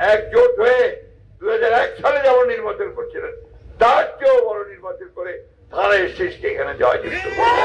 একজোট হয়ে 2001 সালে যেমন নির্বাচন করছিলেন তার চেয়েও বড় নির্বাচন করে ধানের শীষকে এখানে জয়যুক্ত করবে।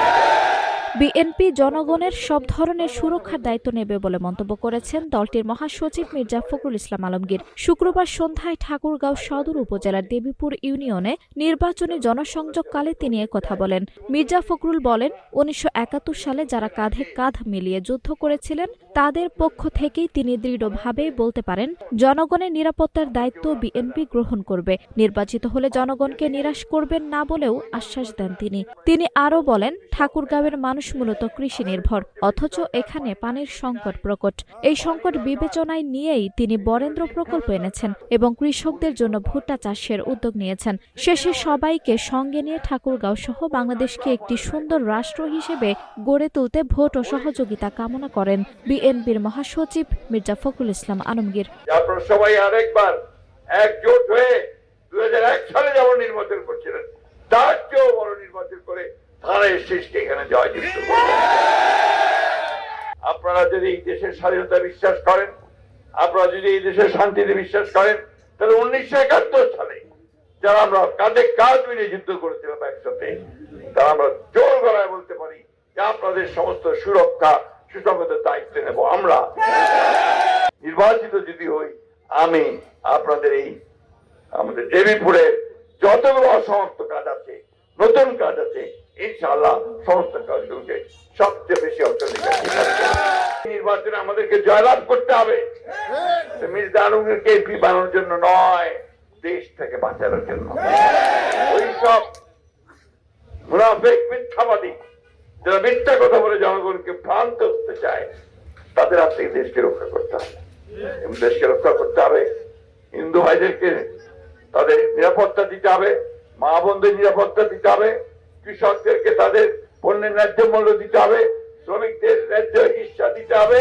বিএনপি জনগণের সব ধরনের সুরক্ষার দায়িত্ব নেবে বলে মন্তব্য করেছেন দলটির মহাসচিব মির্জা ফখরুল ইসলাম আলমগীর। শুক্রবার সন্ধ্যায় ঠাকুরগাঁও সদর উপজেলার দেবীপুর ইউনিয়নে নির্বাচনী জনসংযোগকালে তিনি একথা বলেন। মির্জা ফখরুল বলেন, 1971 সালে যারা কাঁধে কাঁধ মিলিয়ে যুদ্ধ করেছিলেন তাদের পক্ষ থেকেই তিনি দৃঢ়ভাবে বলতে পারেন জনগণের নিরাপত্তার দায়িত্ব বিএনপি গ্রহণ করবে। নির্বাচিত হলে জনগণকে নিরাশ করবেন না বলেও আশ্বাস দেন তিনি। তিনি আরও বলেন, ঠাকুরগাঁওয়ের মানুষ মূলত কৃষি নির্ভর, অথচ এখানে পানির সংকট প্রকট। এই সংকট বিবেচনায় নিয়েই তিনি বরেন্দ্র প্রকল্প এনেছেন এবং কৃষকদের জন্য ভুট্টা চাষের উদ্যোগ নিয়েছেন। শেষে সবাইকে সঙ্গে নিয়ে ঠাকুরগাঁও সহ বাংলাদেশকে একটি সুন্দর রাষ্ট্র হিসেবে গড়ে তুলতে ভোট ও সহযোগিতা কামনা করেন বিএনপির মহাসচিব মির্জা ফখরুল ইসলাম আলমগীর। আপনারা সবাই আরেকবার একজোট হয়ে 2001 সালে যেমন নির্বাচন করছিলেন তার চেয়েও বড় নির্বাচন করে ধানের শীষকে এখানে জয়যুক্ত করবে। আপনারা যদি এই দেশের স্বাধীনতা বিশ্বাস করেন, আপনারা যদি এই দেশের শান্তিতে বিশ্বাস করেন, তাহলে 1971 সালে যারা আমরা কাঁধে কাঁধ মিলিয়ে যুদ্ধ করেছিলাম একসাথে, তারা আমরা জোর গলায় বলতে পারি যে আপনাদের সমস্ত সুরক্ষা সুসংগত দায়িত্ব নেব আমরা। নির্বাচিত যদি হই, আমি আপনাদের এই আমাদের দেবীপুরের যতগুলো অসমাপ্ত কাজ আছে, নতুন কাজ আছে, ইনশাআল্লাহ সমস্ত কাজগুলোকে সবচেয়ে বেশি অগ্রাধিকার নির্বাচনে আমাদেরকে জয়লাভ করতে হবে। মির্জা আলমগীরকে এমপি বানানোর জন্য নয়, দেশ থেকে বাঁচানোর জন্য। ওই সব মুনাফিক মিথ্যাবাদী যারা মিথ্যা কথা বলে জনগণকে ভ্রান্ত করতে চায়, তাদের হাত থেকে দেশকে রক্ষা করতে হবে। দেশকে রক্ষা করতে হবে, হিন্দু ভাইদেরকে তাদের নিরাপত্তা দিতে হবে, মা বোনদের নিরাপত্তা দিতে হবে, কৃষকদেরকে তাদের পণ্যের ন্যায্য মূল্য দিতে হবে, শ্রমিকদের ন্যায্য হিস্সা দিতে হবে।